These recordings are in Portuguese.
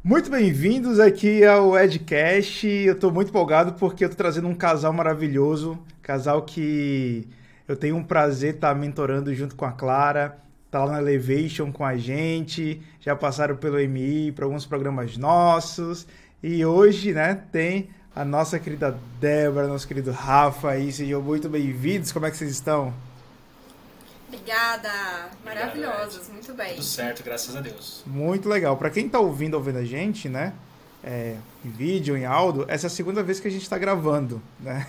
Muito bem-vindos aqui ao Edcast. Eu tô muito empolgado porque eu tô trazendo um casal maravilhoso, casal que eu tenho um prazer de estar mentorando junto com a Clara, tá lá na Elevation com a gente, já passaram pelo MI, para alguns programas nossos, e hoje, né, tem a nossa querida Débora, nosso querido Rafa aí, sejam muito bem-vindos. Como é que vocês estão? Obrigada, Obrigado, maravilhosos, Ed. muito bem. Tudo certo, graças a Deus. Muito legal. Para quem tá ouvindo a gente, né, em vídeo, em áudio, essa é a segunda vez que a gente está gravando, né?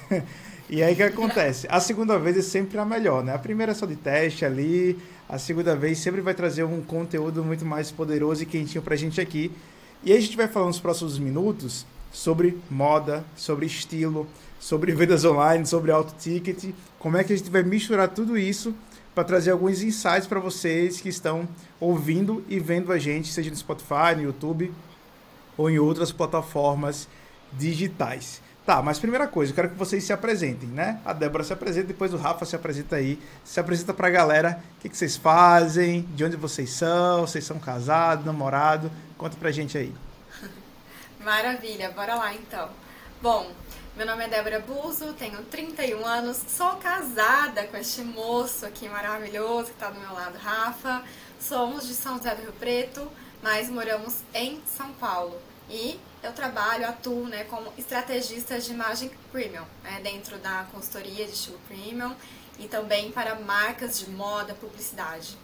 E aí o que acontece? A segunda vez é sempre a melhor, né? A primeira é só de teste ali, a segunda vez sempre vai trazer um conteúdo muito mais poderoso e quentinho pra gente aqui. E aí a gente vai falar nos próximos minutos sobre moda, sobre estilo, sobre vendas online, sobre auto ticket, como é que a gente vai misturar tudo isso para trazer alguns insights para vocês que estão ouvindo e vendo a gente, seja no Spotify, no YouTube ou em outras plataformas digitais. Tá, mas primeira coisa, eu quero que vocês se apresentem, né? A Débora se apresenta, depois o Rafa se apresenta aí. Se apresenta pra galera, o que vocês fazem, de onde vocês são casados, namorados? Conta pra gente aí. Maravilha, bora lá então. Bom, meu nome é Débora Buzo, tenho 31 anos, sou casada com este moço aqui maravilhoso que está do meu lado, Rafa. Somos de São José do Rio Preto, mas moramos em São Paulo. E eu atuo, né, como estrategista de imagem premium, né, dentro da consultoria de estilo premium e também para marcas de moda, publicidade.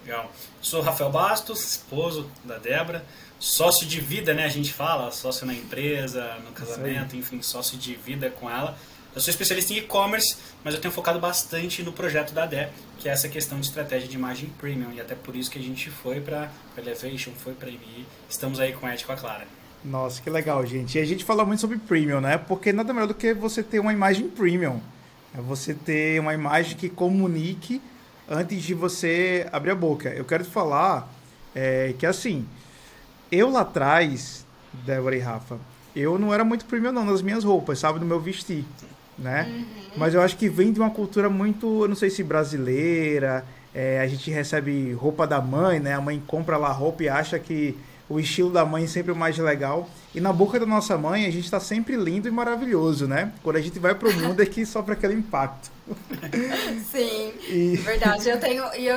Legal. Sou Rafael Bastos, esposo da Débora, sócio de vida, né? A gente fala, sócio na empresa, no casamento, enfim, sócio de vida com ela. Eu sou especialista em e-commerce, mas eu tenho focado bastante no projeto da Dé, que é essa questão de estratégia de imagem premium. E até por isso que a gente foi para Elevation, foi para MI. Estamos aí com a Ed e com a Clara. Nossa, que legal, gente. E a gente fala muito sobre premium, né? Porque nada melhor do que você ter uma imagem premium. É você ter uma imagem que comunique antes de você abrir a boca. Eu quero te falar que, assim, eu lá atrás, Débora e Rafa, eu não era muito premium não nas minhas roupas, sabe? No meu vestir, né? Mas eu acho que vem de uma cultura muito, eu não sei se brasileira, a gente recebe roupa da mãe, né? A mãe compra lá a roupa e acha que o estilo da mãe é sempre o mais legal. E na boca da nossa mãe a gente tá sempre lindo e maravilhoso, né? Quando a gente vai pro mundo é que sofre aquele impacto. Sim, verdade. Eu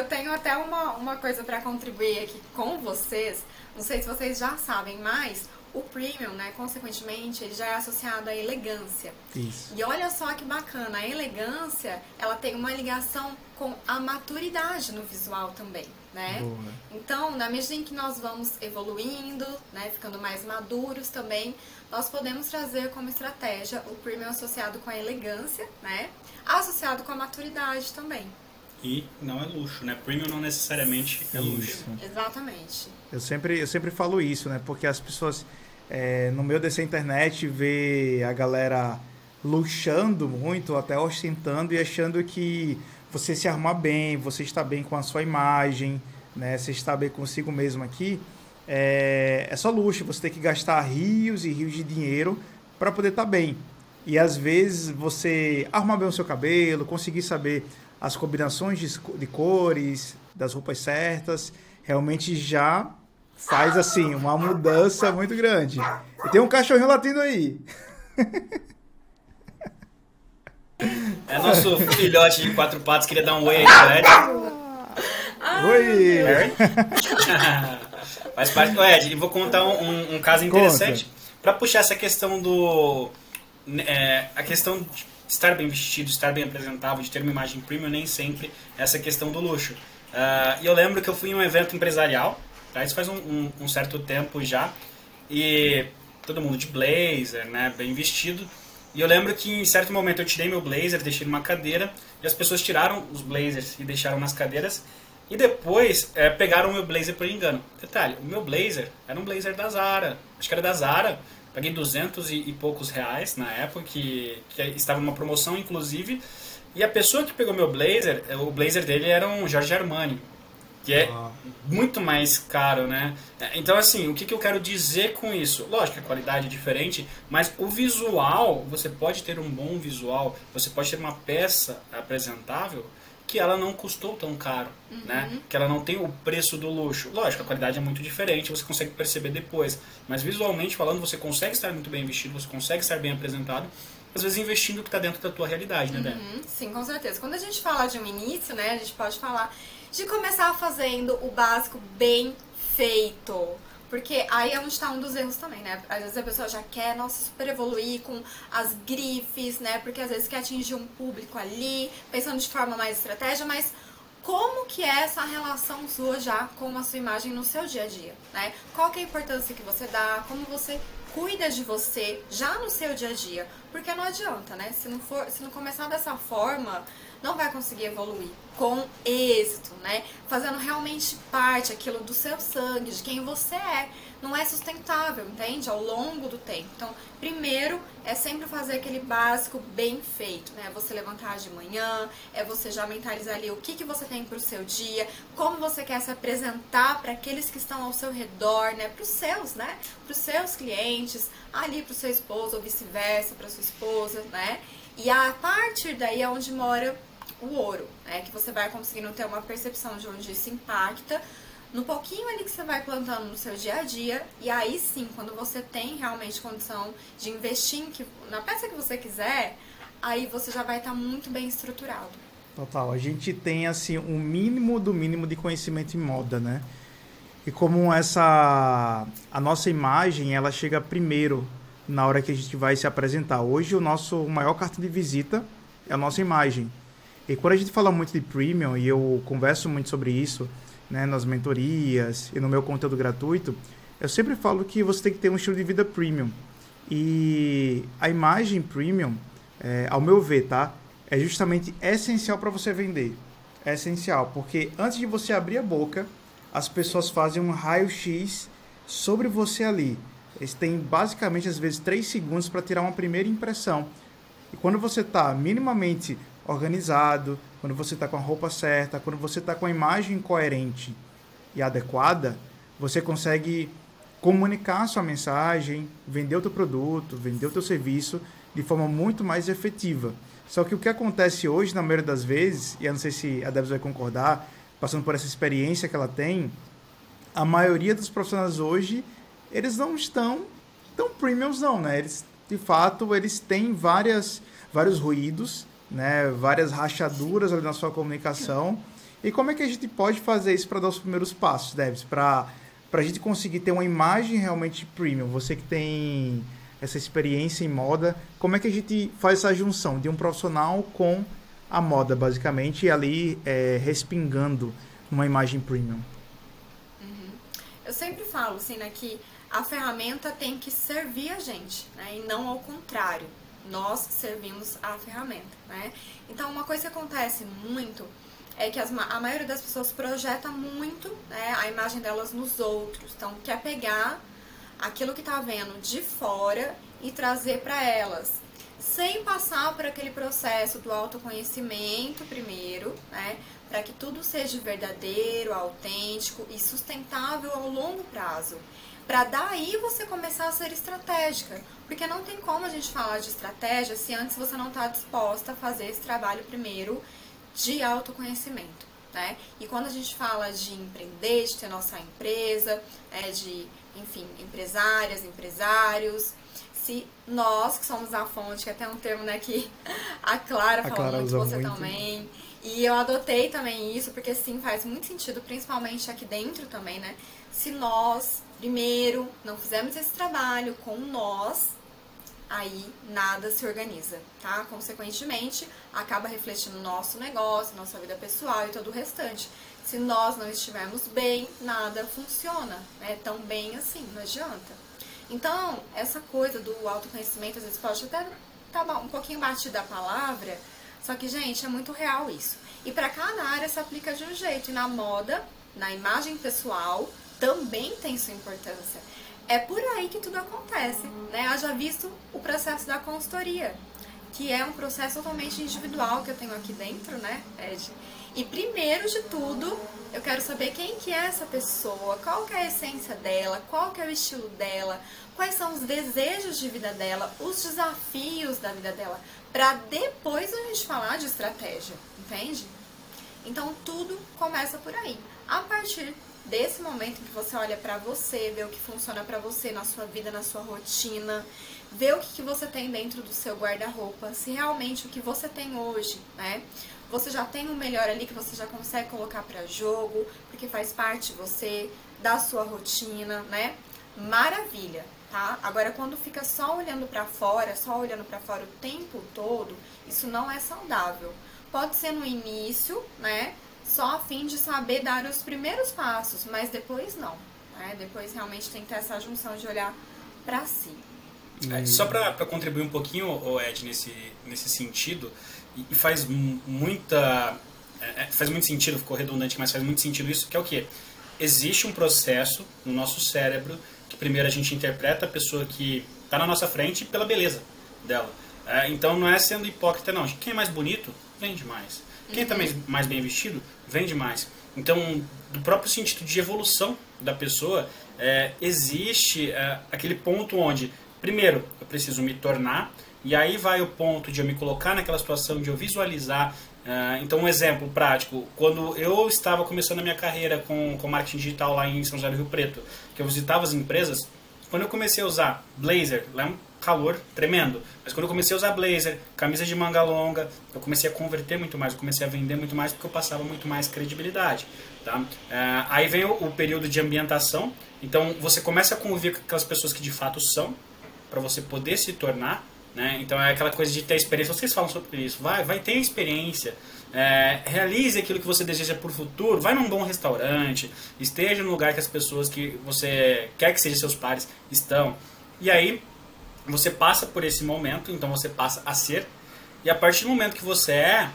tenho até uma coisa para contribuir aqui com vocês. Não sei se vocês já sabem, mas o premium, né, consequentemente, ele já é associado à elegância. Isso. E olha só que bacana, a elegância, ela tem uma ligação com a maturidade no visual também, né? Boa. Então, na medida em que nós vamos evoluindo, né, ficando mais maduros também, nós podemos trazer como estratégia o premium associado com a elegância, né, associado com a maturidade também. E não é luxo, né? Premium não necessariamente é luxo. Isso. Exatamente. Eu sempre falo isso, né? Porque as pessoas, no meio dessa internet, vê a galera luxando muito, até ostentando e achando que você se arrumar bem, você está bem com a sua imagem, né? Você está bem consigo mesmo aqui, é só luxo. Você tem que gastar rios e rios de dinheiro para poder estar bem. E às vezes você arrumar bem o seu cabelo, conseguir saber as combinações de cores, das roupas certas, realmente já faz, assim, uma mudança muito grande. E tem um cachorrinho latindo aí. É nosso filhote de 4 patas, queria dar um oi aí pro Ed. Oi! Harry? Faz parte do Ed. E vou contar um caso interessante para puxar essa questão do... a questão de estar bem vestido, estar bem apresentável, de ter uma imagem premium, nem sempre essa questão do luxo. E eu lembro que eu fui em um evento empresarial, tá? Isso faz um certo tempo já, e todo mundo de blazer, né, bem vestido. E eu lembro que em certo momento eu tirei meu blazer, deixei numa cadeira, e as pessoas tiraram os blazers e deixaram nas cadeiras, e depois pegaram o meu blazer por engano. Detalhe, o meu blazer era um blazer da Zara, acho que era da Zara. Paguei 200 e poucos reais na época, que estava numa promoção, inclusive. E a pessoa que pegou meu blazer, o blazer dele era um Giorgio Armani, que é muito mais caro, né? Então, assim, o que eu quero dizer com isso? Lógico que a qualidade é diferente, mas o visual, você pode ter um bom visual, você pode ter uma peça apresentável, que ela não custou tão caro, né? Que ela não tem o preço do luxo. Lógico, a qualidade é muito diferente, você consegue perceber depois. Mas visualmente falando, você consegue estar muito bem vestido, você consegue estar bem apresentado, às vezes investindo o que está dentro da tua realidade, né, Débora? Sim, com certeza. Quando a gente fala de um início, né, a gente pode falar de começar fazendo o básico bem feito. Porque aí é onde está um dos erros também, né? Às vezes a pessoa já quer, nossa, super evoluir com as grifes, né? Porque às vezes quer atingir um público ali, pensando de forma mais estratégia, mas como que é essa relação sua já com a sua imagem no seu dia a dia, né? Qual que é a importância que você dá, como você cuida de você já no seu dia a dia? Porque não adianta, né? Se não começar dessa forma, não vai conseguir evoluir com êxito, né? Fazendo realmente parte aquilo do seu sangue, de quem você é. Não é sustentável, entende? Ao longo do tempo. Então, primeiro é sempre fazer aquele básico bem feito, né? Você levantar de manhã, é você já mentalizar ali o que você tem pro seu dia, como você quer se apresentar para aqueles que estão ao seu redor, né? Pros seus, né? Pros seus clientes, ali pro seu esposo ou vice-versa, pra sua esposa, né? E a partir daí é onde mora o ouro, né? Que você vai conseguindo ter uma percepção de onde isso impacta no pouquinho ali que você vai plantando no seu dia a dia, e aí sim, quando você tem realmente condição de investir na peça que você quiser, aí você já vai estar muito bem estruturado. Total, a gente tem assim um mínimo do mínimo de conhecimento em moda, né? E como a nossa imagem, ela chega primeiro na hora que a gente vai se apresentar. Hoje o nosso maior cartão de visita é a nossa imagem. E quando a gente fala muito de premium, e eu converso muito sobre isso, né, nas mentorias e no meu conteúdo gratuito, eu sempre falo que você tem que ter um estilo de vida premium. E a imagem premium, ao meu ver, tá, é justamente essencial para você vender. É essencial, porque antes de você abrir a boca, as pessoas fazem um raio-x sobre você ali. Eles têm basicamente, às vezes, 3 segundos para tirar uma primeira impressão. E quando você está minimamente organizado, quando você está com a roupa certa, quando você está com a imagem coerente e adequada, você consegue comunicar a sua mensagem, vender o teu produto, vender o teu serviço de forma muito mais efetiva. Só que o que acontece hoje, na maioria das vezes, e eu não sei se a Débora vai concordar, passando por essa experiência que ela tem, a maioria dos profissionais hoje, eles não estão tão premiums não, né? Eles, de fato, eles têm vários ruídos, né? Várias rachaduras ali na sua comunicação. E como é que a gente pode fazer isso para dar os primeiros passos, Debs? Para a gente conseguir ter uma imagem realmente premium. Você que tem essa experiência em moda, como é que a gente faz essa junção de um profissional com a moda, basicamente, e ali respingando uma imagem premium? Eu sempre falo, assim, né, que a ferramenta tem que servir a gente, né, e não ao contrário. Nós servimos a ferramenta, né? Então, uma coisa que acontece muito é que a maioria das pessoas projeta muito, né, a imagem delas nos outros. Então, quer pegar aquilo que tá vendo de fora e trazer para elas, sem passar por aquele processo do autoconhecimento primeiro, né, para que tudo seja verdadeiro, autêntico e sustentável ao longo prazo. Para daí você começar a ser estratégica. Porque não tem como a gente falar de estratégia se antes você não está disposta a fazer esse trabalho primeiro de autoconhecimento, né? E quando a gente fala de empreender, de ter nossa empresa, de, enfim, empresárias, empresários, se nós que somos a fonte, que é até um termo, né, que a Clara fala muito, você muito. Também. E eu adotei também isso, porque sim, faz muito sentido, principalmente aqui dentro também, né? Se nós, primeiro, não fizermos esse trabalho com nós, aí nada se organiza, tá? Consequentemente, acaba refletindo no nosso negócio, nossa vida pessoal e todo o restante. Se nós não estivermos bem, nada funciona, né? Tão bem assim, não adianta. Então, essa coisa do autoconhecimento, às vezes pode até estar um pouquinho batida a palavra, só que, gente, é muito real isso. E para cada área se aplica de um jeito. E na moda, na imagem pessoal, também tem sua importância. É por aí que tudo acontece, né? Haja visto o processo da consultoria, que é um processo totalmente individual que eu tenho aqui dentro, né, Ed? E primeiro de tudo, eu quero saber quem que é essa pessoa, qual que é a essência dela, qual que é o estilo dela, quais são os desejos de vida dela, os desafios da vida dela, para depois a gente falar de estratégia, entende? Então tudo começa por aí. A partir desse momento em que você olha pra você, vê o que funciona pra você na sua vida, na sua rotina, vê o que você tem dentro do seu guarda-roupa, se realmente o que você tem hoje, né? Você já tem o melhor ali que você já consegue colocar pra jogo, porque faz parte de você, da sua rotina, né? Maravilha, tá? Agora, quando fica só olhando pra fora o tempo todo, isso não é saudável. Pode ser no início, né? Só a fim de saber dar os primeiros passos, mas depois não, né? Depois realmente tem que ter essa junção de olhar pra si. Só para contribuir um pouquinho, Ed, nesse sentido, e faz muito sentido, ficou redundante, mas faz muito sentido isso, que é o quê? Existe um processo no nosso cérebro que primeiro a gente interpreta a pessoa que está na nossa frente pela beleza dela. Então não é sendo hipócrita, não. Quem é mais bonito, vende mais. Quem está mais bem vestido, vende mais. Então, do próprio sentido de evolução da pessoa, existe aquele ponto onde, primeiro, eu preciso me tornar, e aí vai o ponto de eu me colocar naquela situação, de eu visualizar. Então, um exemplo prático, quando eu estava começando a minha carreira com marketing digital lá em São José do Rio Preto, que eu visitava as empresas, quando eu comecei a usar blazer, lá é um calor tremendo, mas quando eu comecei a usar blazer, camisa de manga longa, eu comecei a converter muito mais, eu comecei a vender muito mais, porque eu passava muito mais credibilidade. Tá? Aí vem o período de ambientação, então você começa a conviver com aquelas pessoas que de fato são, para você poder se tornar, né? Então é aquela coisa de ter experiência. Vocês falam sobre isso, vai ter experiência, realize aquilo que você deseja para o futuro, vai num bom restaurante, esteja no lugar que as pessoas que você quer que sejam seus pares estão, e aí você passa por esse momento, então você passa a ser, e a partir do momento que você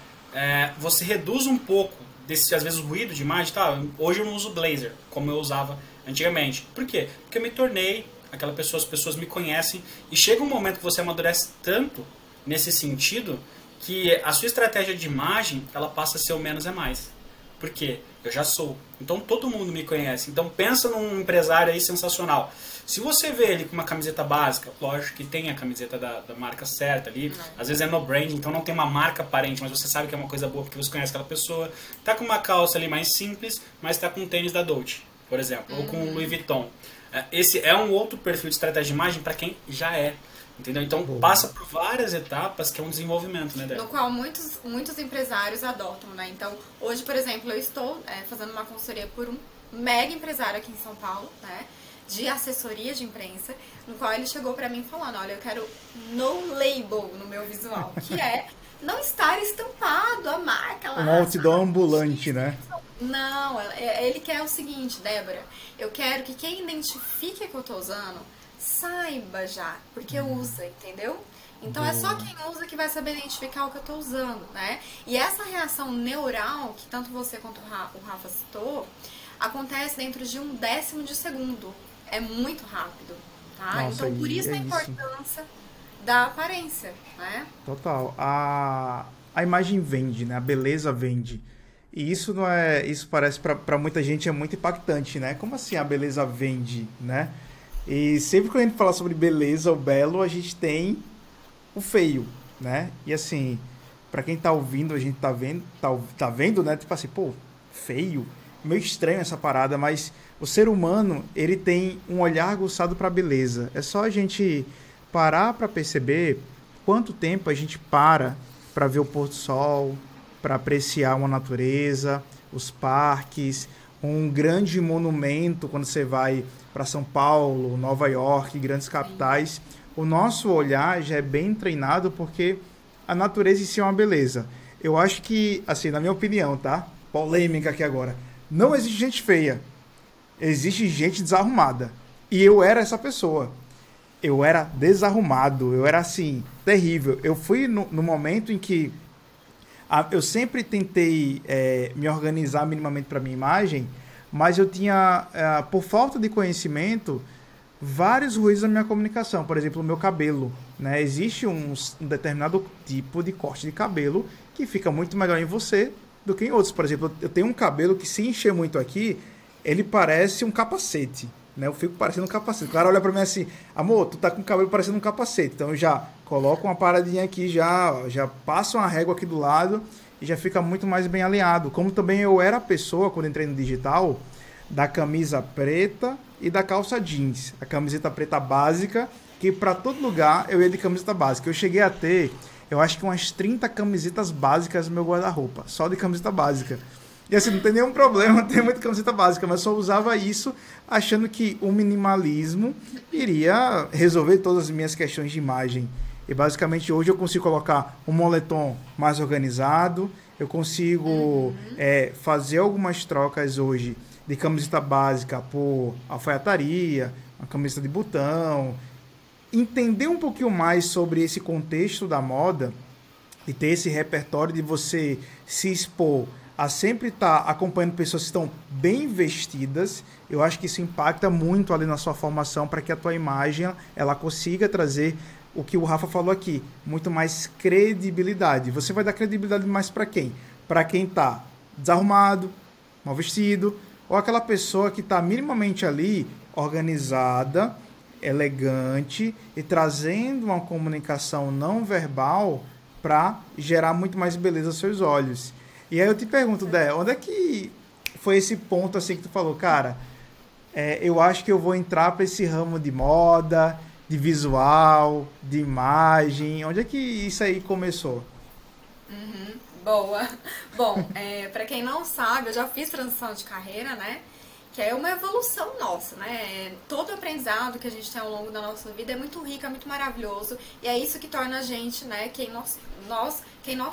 você reduz um pouco desse, às vezes, ruído de imagem. Tá, hoje eu não uso blazer como eu usava antigamente. Por quê? Porque eu me tornei aquela pessoa, as pessoas me conhecem, e chega um momento que você amadurece tanto nesse sentido que a sua estratégia de imagem, ela passa a ser o menos é mais. Por quê? Eu já sou. Então todo mundo me conhece. Então pensa num empresário aí sensacional. Se você vê ele com uma camiseta básica, lógico que tem a camiseta da marca certa ali, às vezes é no brand, então não tem uma marca aparente, mas você sabe que é uma coisa boa porque você conhece aquela pessoa. Tá com uma calça ali mais simples, mas tá com um tênis da Dolce, por exemplo, ou com o Louis Vuitton. Esse é um outro perfil de estratégia de imagem para quem já é. Entendeu? Então passa por várias etapas que é um desenvolvimento, né, Débora? No qual muitos empresários adotam, né? Então, hoje, por exemplo, eu estou fazendo uma consultoria por um mega empresário aqui em São Paulo, né? De assessoria de imprensa, no qual ele chegou pra mim falando, olha, eu quero no label no meu visual, que é não estar estampado a marca lá. Um outdoor ambulante, né? Não, ele quer o seguinte, Débora, eu quero que quem identifique que eu tô usando saiba já, porque usa, entendeu? Então é só quem usa que vai saber identificar o que eu tô usando, né? E essa reação neural, que tanto você quanto o Rafa citou, acontece dentro de 1/10 de segundo. É muito rápido, tá? Nossa, então por isso a importância da aparência, né? Total. A imagem vende, né? A beleza vende. E isso não é, isso parece para muita gente é muito impactante, né? Como assim a beleza vende, né? E sempre que a gente fala sobre beleza ou belo, a gente tem o feio, né? E assim, para quem tá ouvindo, a gente tá vendo, né? Tipo assim, pô, feio, meio estranho essa parada, mas o ser humano, ele tem um olhar aguçado para beleza. É só a gente parar para perceber quanto tempo a gente para ver o pôr do sol, para apreciar uma natureza, os parques, um grande monumento quando você vai para São Paulo, Nova York, grandes capitais. O nosso olhar já é bem treinado porque a natureza em si é uma beleza. Eu acho que, assim, na minha opinião, tá? Polêmica aqui agora. Não existe gente feia. Existe gente desarrumada. E eu era essa pessoa. Eu era desarrumado. Eu era, assim, terrível. Eu fui no momento em que eu sempre tentei me organizar minimamente para minha imagem, mas eu tinha, por falta de conhecimento, vários ruídos na minha comunicação. Por exemplo, o meu cabelo, né? Existe um determinado tipo de corte de cabelo que fica muito melhor em você do que em outros. Por exemplo, eu tenho um cabelo que, se encher muito aqui, ele parece um capacete, né? Eu fico parecendo um capacete. O cara olha pra mim assim, amor, tu tá com o cabelo parecendo um capacete. Então eu já coloco uma paradinha aqui, já passo uma régua aqui do lado e já fica muito mais bem alinhado. Como também eu era a pessoa, quando entrei no digital, da camisa preta e da calça jeans. A camiseta preta básica, que para todo lugar eu ia de camiseta básica. Eu cheguei a ter, eu acho que umas 30 camisetas básicas no meu guarda-roupa, só de camiseta básica. E assim, não tem nenhum problema ter muita camiseta básica, mas só usava isso achando que o minimalismo iria resolver todas as minhas questões de imagem. E basicamente hoje eu consigo colocar um moletom mais organizado, eu consigo fazer algumas trocas hoje de camiseta básica por alfaiataria, uma camiseta de botão, entender um pouquinho mais sobre esse contexto da moda e ter esse repertório de você se expor a sempre estar acompanhando pessoas que estão bem vestidas. Eu acho que isso impacta muito ali na sua formação para que a tua imagem ela consiga trazer o que o Rafa falou aqui, muito mais credibilidade. Você vai dar credibilidade mais para quem? Para quem está desarrumado, mal vestido, ou aquela pessoa que está minimamente ali organizada, elegante e trazendo uma comunicação não verbal para gerar muito mais beleza aos seus olhos. E aí eu te pergunto, Dé, onde é que foi esse ponto assim que tu falou, cara, eu acho que eu vou entrar para esse ramo de moda, de visual, de imagem, onde é que isso aí começou? Boa. Bom, para quem não sabe, eu já fiz transição de carreira, né? Que é uma evolução nossa, né? Todo o aprendizado que a gente tem ao longo da nossa vida é muito rico, é muito maravilhoso. E é isso que torna a gente, né, quem nós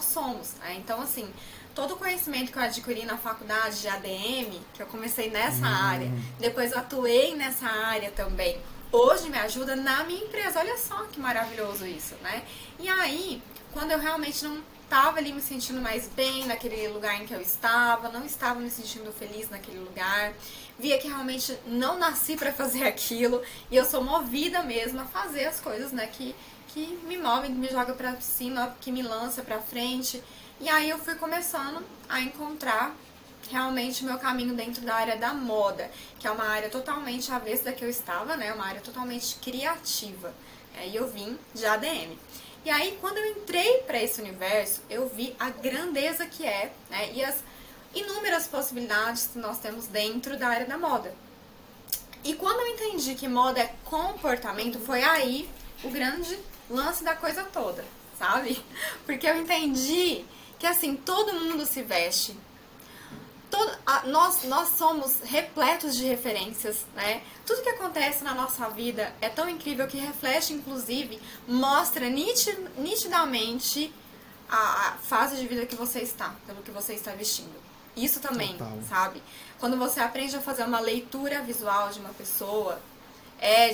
somos. Né? Então, assim, todo o conhecimento que eu adquiri na faculdade de ADM, que eu comecei nessa área, depois eu atuei nessa área também, hoje me ajuda na minha empresa. Olha só que maravilhoso isso, né? E aí, quando eu realmente não estava ali me sentindo mais bem naquele lugar em que eu estava, não estava me sentindo feliz naquele lugar, via que realmente não nasci para fazer aquilo, e eu sou movida mesmo a fazer as coisas, né, que me movem, que me joga para cima, que me lança para frente. E aí eu fui começando a encontrar realmente o meu caminho dentro da área da moda, que é uma área totalmente avessa da que eu estava, né, uma área totalmente criativa. E eu vim de ADM. E aí, quando eu entrei para esse universo, eu vi a grandeza que é, né, e as inúmeras possibilidades que nós temos dentro da área da moda. E quando eu entendi que moda é comportamento, foi aí o grande lance da coisa toda, sabe? Porque eu entendi que, assim, todo mundo se veste. Nós somos repletos de referências, né? Tudo que acontece na nossa vida é tão incrível que reflete, inclusive, mostra nitidamente a fase de vida que você está, pelo que você está vestindo. Isso também, sabe? Quando você aprende a fazer uma leitura visual de uma pessoa,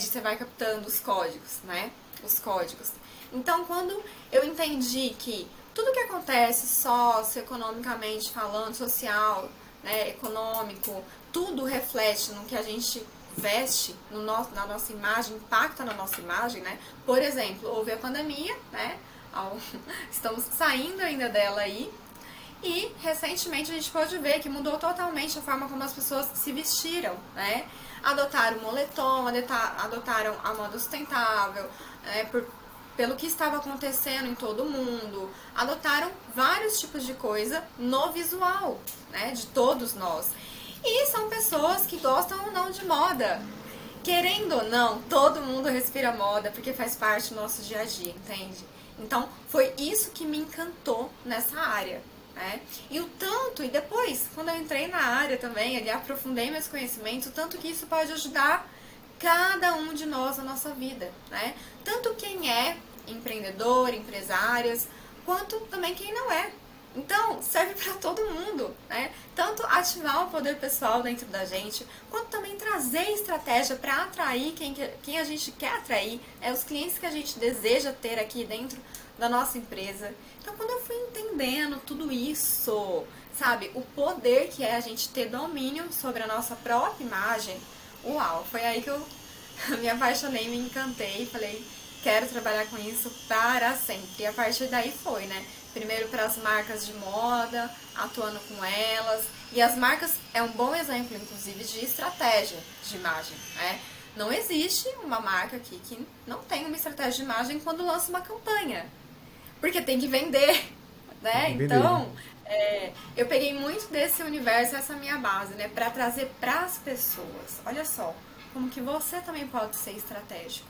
você vai captando os códigos, né? Os códigos. Então, quando eu entendi que tudo que acontece socioeconomicamente falando, social, né, econômico, tudo reflete no que a gente veste na nossa imagem, impacta na nossa imagem, né? Por exemplo, houve a pandemia, né? Estamos saindo ainda dela aí. E recentemente a gente pode ver que mudou totalmente a forma como as pessoas se vestiram, né? Adotaram o moletom, adotaram a moda sustentável, pelo que estava acontecendo em todo o mundo, adotaram vários tipos de coisa no visual, né, de todos nós. E são pessoas que gostam ou não de moda. Querendo ou não, todo mundo respira moda, porque faz parte do nosso dia a dia, entende? Então, foi isso que me encantou nessa área, né? E depois, quando eu entrei na área também, ali aprofundei meus conhecimentos, o tanto que isso pode ajudar cada um de nós na nossa vida, né? Tanto quem é empreendedor, empresárias, quanto também quem não é. Então, serve para todo mundo, né? Tanto ativar o poder pessoal dentro da gente, quanto também trazer estratégia para atrair quem a gente quer atrair, os clientes que a gente deseja ter aqui dentro da nossa empresa. Então, quando eu fui entendendo tudo isso, sabe, o poder que é a gente ter domínio sobre a nossa própria imagem, uau, foi aí que eu me apaixonei, me encantei e falei, quero trabalhar com isso para sempre. E a partir daí foi, né? Primeiro para as marcas de moda, atuando com elas. E as marcas é um bom exemplo, inclusive, de estratégia de imagem, né? Não existe uma marca aqui que não tem uma estratégia de imagem quando lança uma campanha. Porque tem que vender, né? Então, Eu peguei muito desse universo, essa minha base, né, para trazer para as pessoas. Olha só, como que você também pode ser estratégico,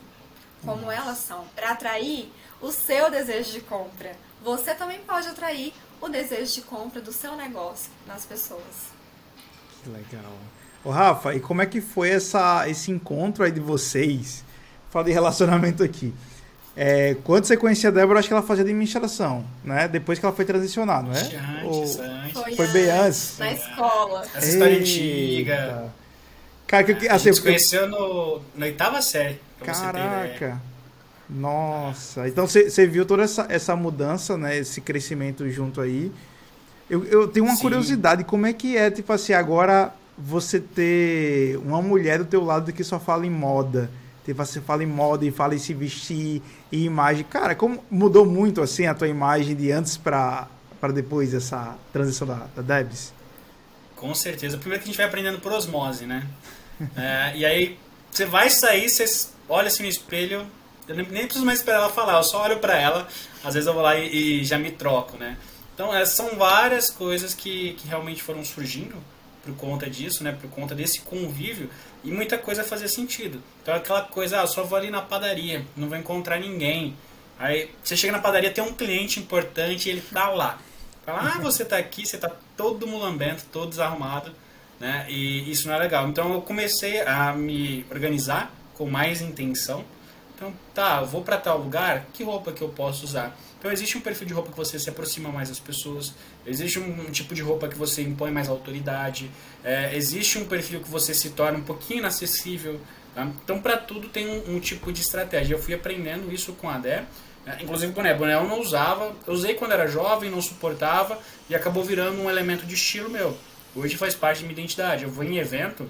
como elas são, para atrair o seu desejo de compra. Você também pode atrair o desejo de compra do seu negócio nas pessoas. Que legal. Ô, Rafa, e como é que foi esse encontro aí de vocês? Fala de relacionamento aqui. Quando você conhecia a Débora, acho que ela fazia administração, né? Depois que ela foi transicionar, não é? Antes. Foi bem antes? Na escola. Essa história antiga. Cara, a gente se conheceu na 8ª série. Caraca. Nossa. Então você viu toda essa mudança, né? Esse crescimento junto aí. Eu tenho uma curiosidade. Como é que é, tipo assim, agora você ter uma mulher do teu lado que só fala em moda? Você fala em moda e fala em se vestir e imagem. Cara, como mudou muito assim a tua imagem de antes para depois dessa transição da Debs? Com certeza. Primeiro que a gente vai aprendendo por osmose, né? E aí você vai sair, você olha assim no espelho, eu nem preciso mais esperar ela falar, eu só olho para ela, às vezes eu vou lá e já me troco, né? Então são várias coisas que realmente foram surgindo por conta disso, né? Por conta desse convívio, e muita coisa fazia sentido. Então aquela coisa, eu só vou ali na padaria, não vou encontrar ninguém. Aí você chega na padaria, tem um cliente importante e ele tá lá. Fala, você tá aqui, você tá todo mulambento, todo desarrumado, né? E isso não é legal. Então eu comecei a me organizar com mais intenção. Então, eu vou para tal lugar, que roupa que eu posso usar? Então existe um perfil de roupa que você se aproxima mais das pessoas, existe um tipo de roupa que você impõe mais autoridade, existe um perfil que você se torna um pouquinho inacessível, tá? Então para tudo tem um tipo de estratégia. Eu fui aprendendo isso com a Dé, inclusive boné eu não usava, eu usei quando era jovem, não suportava e acabou virando um elemento de estilo meu. Hoje faz parte da minha identidade. Eu vou em evento,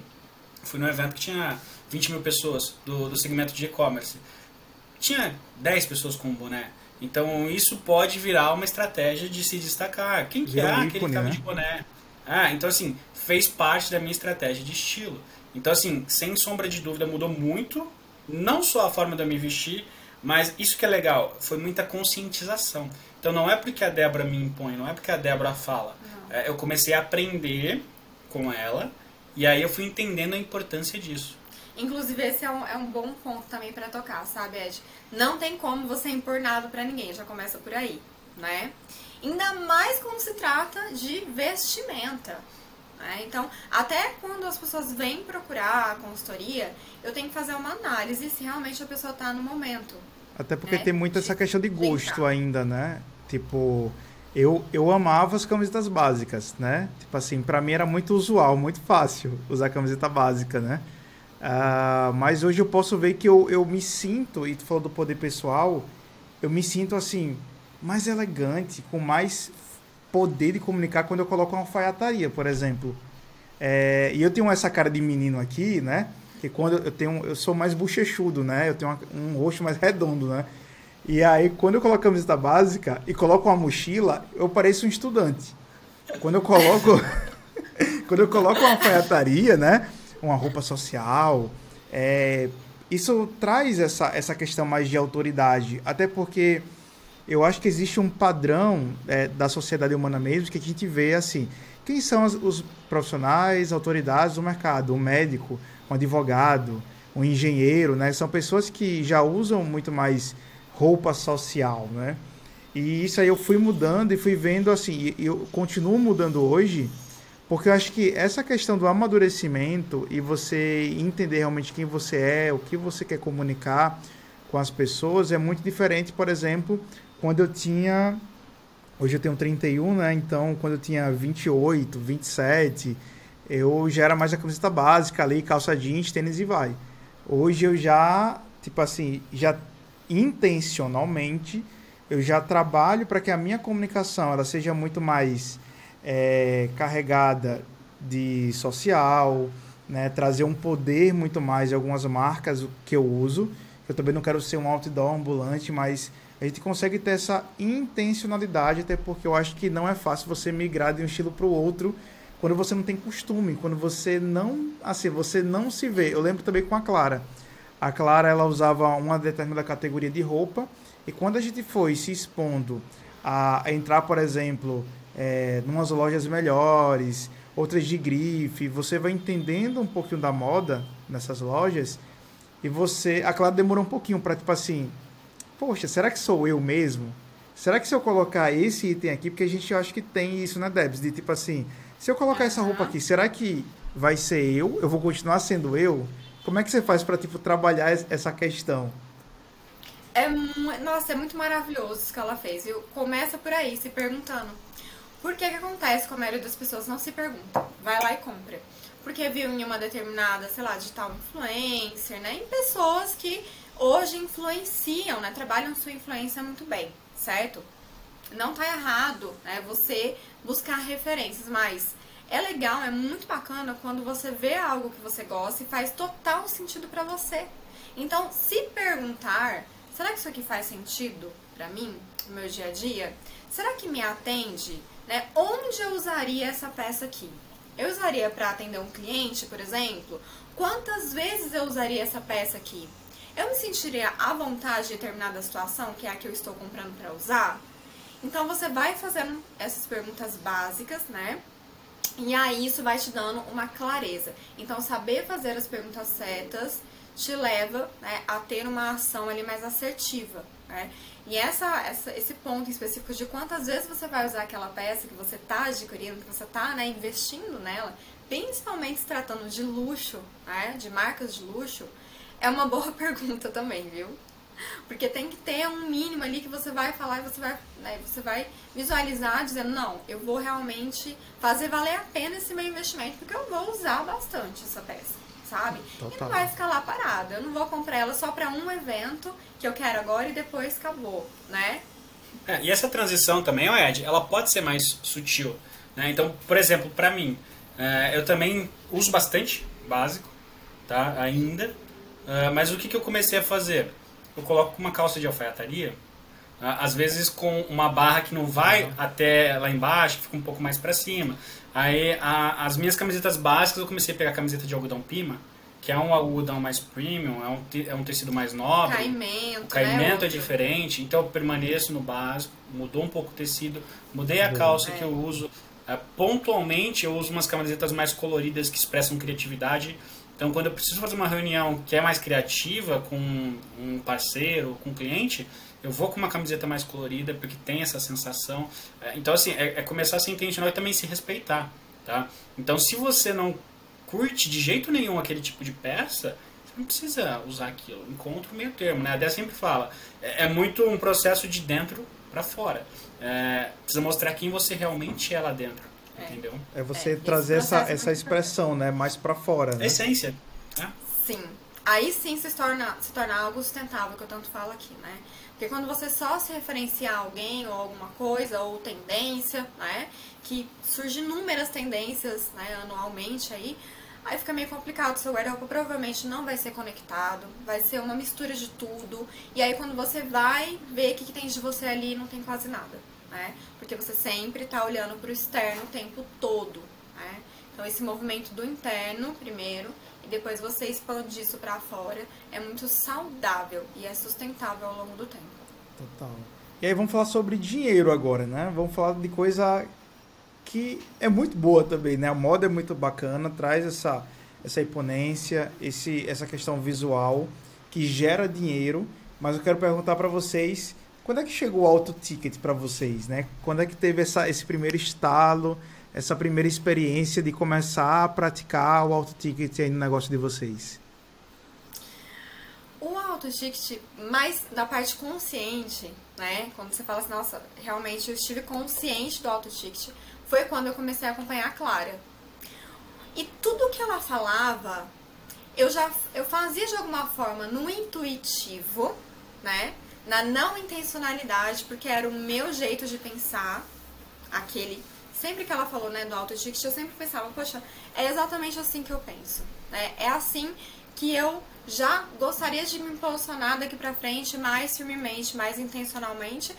fui num evento que tinha 20 mil pessoas do segmento de e-commerce. Tinha 10 pessoas com boné. Então isso pode virar uma estratégia de se destacar. Quem que é aquele que tava de boné? Então assim, fez parte da minha estratégia de estilo. Então assim, sem sombra de dúvida mudou muito, não só a forma de eu me vestir, mas isso que é legal, foi muita conscientização. Então não é porque a Débora me impõe, não é porque a Débora fala. Eu comecei a aprender com ela e aí eu fui entendendo a importância disso. Inclusive, esse é um bom ponto também pra tocar, sabe, Ed? Não tem como você impor nada pra ninguém, já começa por aí, né? Ainda mais quando se trata de vestimenta, né? Então, até quando as pessoas vêm procurar a consultoria, eu tenho que fazer uma análise se realmente a pessoa tá no momento. Até porque tem muito essa questão de gosto ainda, né? Tipo, eu amava as camisetas básicas, né? Tipo assim, pra mim era muito usual, muito fácil usar camiseta básica, né? Mas hoje eu posso ver que eu me sinto, e tu falou do poder pessoal, eu me sinto assim, mais elegante, com mais poder de comunicar quando eu coloco uma alfaiataria, por exemplo. E eu tenho essa cara de menino aqui, né? Que quando eu sou mais bochechudo, né? Eu tenho um rosto mais redondo, né? E aí, quando eu coloco a camiseta básica e coloco uma mochila, eu pareço um estudante. Quando eu coloco uma alfaiataria, né? Uma roupa social, isso traz essa questão mais de autoridade, até porque eu acho que existe um padrão da sociedade humana mesmo, que a gente vê assim, quem são os profissionais, autoridades do mercado, um médico, um advogado, um engenheiro, né? São pessoas que já usam muito mais roupa social, né? E isso aí eu fui mudando e fui vendo assim, e eu continuo mudando hoje, porque eu acho que essa questão do amadurecimento e você entender realmente quem você é, o que você quer comunicar com as pessoas é muito diferente, por exemplo, quando eu tinha... Hoje eu tenho 31, né? Então, quando eu tinha 28, 27, eu já era mais a camiseta básica ali, calça jeans, tênis e vai. Hoje eu já, tipo assim, já intencionalmente, eu já trabalho para que a minha comunicação ela seja muito mais... carregada de social, né? Trazer um poder muito mais de algumas marcas que eu uso. Eu também não quero ser um outdoor ambulante, mas a gente consegue ter essa intencionalidade, até porque eu acho que não é fácil você migrar de um estilo para o outro quando você não tem costume, quando você não, assim, você não se vê. Eu lembro também com a Clara. A Clara, ela usava uma determinada categoria de roupa, e quando a gente foi se expondo a entrar, por exemplo... numas lojas melhores, outras de grife. Você vai entendendo um pouquinho da moda nessas lojas e você, claro, demorou um pouquinho para, tipo assim, poxa, será que sou eu mesmo? Será que se eu colocar esse item aqui, porque a gente acha que tem isso, né, Debs? De tipo assim, se eu colocar essa roupa aqui, será que vai ser eu? Eu vou continuar sendo eu? Como é que você faz para, tipo, trabalhar essa questão? Nossa, é muito maravilhoso isso que ela fez, viu? Começa por aí, se perguntando. Por que acontece com a maioria das pessoas? Não se pergunta. Vai lá e compra. Porque viu em uma determinada, sei lá, digital influencer, né? Em pessoas que hoje influenciam, né? Trabalham sua influência muito bem, certo? Não tá errado, né? Você buscar referências, mas é legal, é muito bacana quando você vê algo que você gosta e faz total sentido pra você. Então, se perguntar, será que isso aqui faz sentido pra mim, no meu dia a dia? Será que me atende? Né? Onde eu usaria essa peça aqui? Eu usaria para atender um cliente, por exemplo? Quantas vezes eu usaria essa peça aqui? Eu me sentiria à vontade em determinada situação, que é a que eu estou comprando para usar? Então você vai fazendo essas perguntas básicas, né? E aí isso vai te dando uma clareza. Então saber fazer as perguntas certas te leva, né, a ter uma ação ali mais assertiva, né? E esse ponto específico de quantas vezes você vai usar aquela peça que você está adquirindo, que você está, né, investindo nela, principalmente se tratando de luxo, né, de marcas de luxo, é uma boa pergunta também, viu? Porque tem que ter um mínimo ali que você vai falar e você vai visualizar dizendo, não, eu vou realmente fazer valer a pena esse meu investimento, porque eu vou usar bastante essa peça, sabe? Total. E não vai ficar lá parada. Eu não vou comprar ela só para um evento que eu quero agora e depois acabou, né? E essa transição também, Ed, ela pode ser mais sutil, né? Então, por exemplo, para mim, eu também uso bastante básico, tá? Ainda. Mas o que eu comecei a fazer? Eu coloco uma calça de alfaiataria, às vezes com uma barra que não vai até lá embaixo, que fica um pouco mais para cima. Aí as minhas camisetas básicas eu comecei a pegar camiseta de algodão pima, que é um algodão mais premium, é um tecido mais nobre. O caimento é diferente, então eu permaneço no básico, mudou um pouco o tecido, mudei a calça que eu uso. Pontualmente eu uso umas camisetas mais coloridas que expressam criatividade. Então, quando eu preciso fazer uma reunião que é mais criativa com um parceiro, com um cliente, eu vou com uma camiseta mais colorida, porque tem essa sensação. Então, assim, é começar a ser intencional e também se respeitar, tá? Então, se você não curte de jeito nenhum aquele tipo de peça, você não precisa usar aquilo. Encontra o meio termo, né? A Dé sempre fala, é muito um processo de dentro para fora. Precisa mostrar quem você realmente é lá dentro. Entendeu? É você trazer essa expressão, né, mais para fora, né? Essência. Né? Sim. Aí sim se torna algo sustentável, que eu tanto falo aqui, né? Porque quando você só se referencia a alguém ou alguma coisa, ou tendência, né? Que surgem inúmeras tendências, né, anualmente aí fica meio complicado. Seu guarda-roupa provavelmente não vai ser conectado, vai ser uma mistura de tudo. E aí quando você vai ver o que tem de você ali, não tem quase nada. Né? Porque você sempre está olhando para o externo o tempo todo, né? Então esse movimento do interno primeiro e depois você expande isso para fora é muito saudável e é sustentável ao longo do tempo. Total. E aí vamos falar sobre dinheiro agora, né? Vamos falar de coisa que é muito boa também, né? A moda é muito bacana, traz essa imponência, essa questão visual que gera dinheiro, mas eu quero perguntar para vocês, quando é que chegou o auto ticket para vocês, né? Quando é que teve esse primeiro estalo, essa primeira experiência de começar a praticar o auto ticket aí no negócio de vocês? O auto ticket, mais da parte consciente, né? Quando você fala assim, nossa, realmente eu estive consciente do auto ticket, foi quando eu comecei a acompanhar a Clara. E tudo que ela falava, eu fazia de alguma forma no intuitivo, né? Na não intencionalidade, porque era o meu jeito de pensar, sempre que ela falou, né, do auto ticket, eu sempre pensava, poxa, é exatamente assim que eu penso, né? É assim que eu já gostaria de me posicionar daqui pra frente mais firmemente, mais intencionalmente.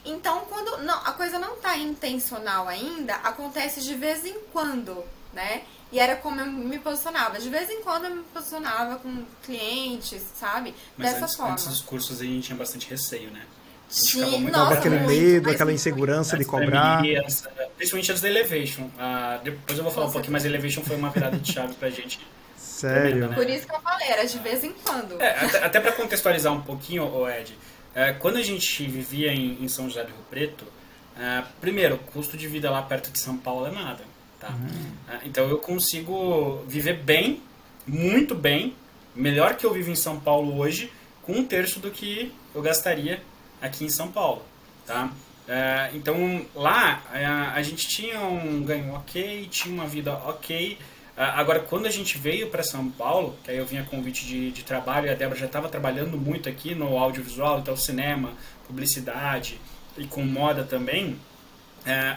Então, quando a coisa não tá intencional ainda, acontece de vez em quando, né? E era como eu me posicionava. De vez em quando eu me posicionava com clientes, sabe? Mas dessa forma. Antes dos cursos a gente tinha bastante receio, né? A gente Sim, ficava muito Aquele medo, mas aquela insegurança de cobrar. principalmente antes da Elevation. Depois eu vou falar um pouquinho, mas a Elevation foi uma virada de chave pra gente. Sério? Tremenda, né? Por isso que eu falei, era de vez em quando. Até para contextualizar um pouquinho, Ed, quando a gente vivia em São José do Rio Preto, primeiro, o custo de vida lá perto de São Paulo é nada. Tá? Então eu consigo viver bem, muito bem, melhor que eu vivo em São Paulo hoje, com 1/3 do que eu gastaria aqui em São Paulo. Tá? Então lá a gente tinha um ganho ok, tinha uma vida ok. Agora, quando a gente veio para São Paulo, que aí eu vim a convite de trabalho, e a Débora já estava trabalhando muito aqui no audiovisual, então cinema, publicidade e com moda também,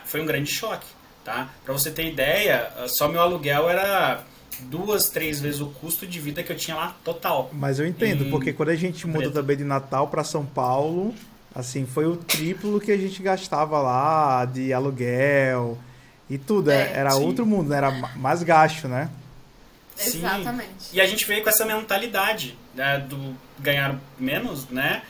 foi um grande choque. Tá? Para você ter ideia, só meu aluguel era 2, 3 vezes o custo de vida que eu tinha lá total. Mas eu entendo, porque quando a gente muda também de Natal para São Paulo, assim, foi o triplo que a gente gastava lá de aluguel e tudo. Era sim. outro mundo, né? Era mais gasto, né? Sim. Exatamente. E a gente veio com essa mentalidade, né, do ganhar menos, né?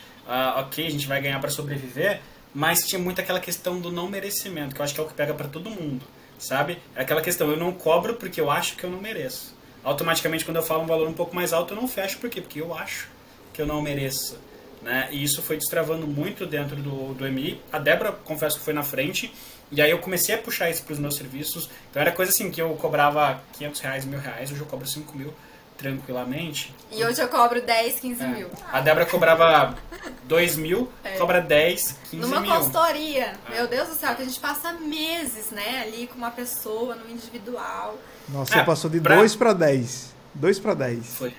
Ok, a gente vai ganhar para sobreviver, mas tinha muito aquela questão do não merecimento, que eu acho que é o que pega para todo mundo, sabe? É aquela questão, eu não cobro porque eu acho que eu não mereço. Automaticamente, quando eu falo um valor um pouco mais alto, eu não fecho. Por quê? Porque eu acho que eu não mereço. Né? E isso foi destravando muito dentro do MI. A Débora, confesso que foi na frente. E aí eu comecei a puxar isso para os meus serviços. Então era coisa assim, que eu cobrava R$500, R$1.000. Hoje eu cobro 5 mil tranquilamente. E hoje eu cobro 10, 15 mil. A Débora cobrava 2 mil, cobra 10, 15 Numa mil. consultoria, meu Deus do céu, que a gente passa meses, né, ali com uma pessoa, no individual. Nossa, você passou de 2 para 10. 2 para 10. Foi.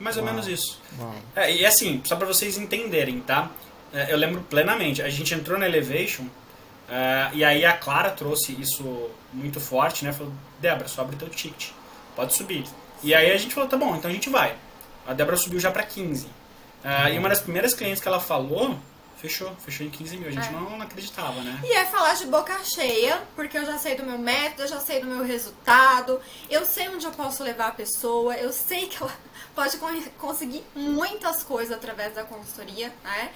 Mais ou menos isso. Uau. E assim, só para vocês entenderem, tá? Eu lembro plenamente, a gente entrou na Elevation, e aí a Clara trouxe isso muito forte, né? Falou, Débora, sobe teu ticket, pode subir. E aí a gente falou, tá bom, então a gente vai. A Débora subiu já para 15. E uma das primeiras clientes que ela falou, fechou em 15 mil. A gente não acreditava, né? E é falar de boca cheia, porque eu já sei do meu método, eu já sei do meu resultado, eu sei onde eu posso levar a pessoa, eu sei que ela pode conseguir muitas coisas através da consultoria, né?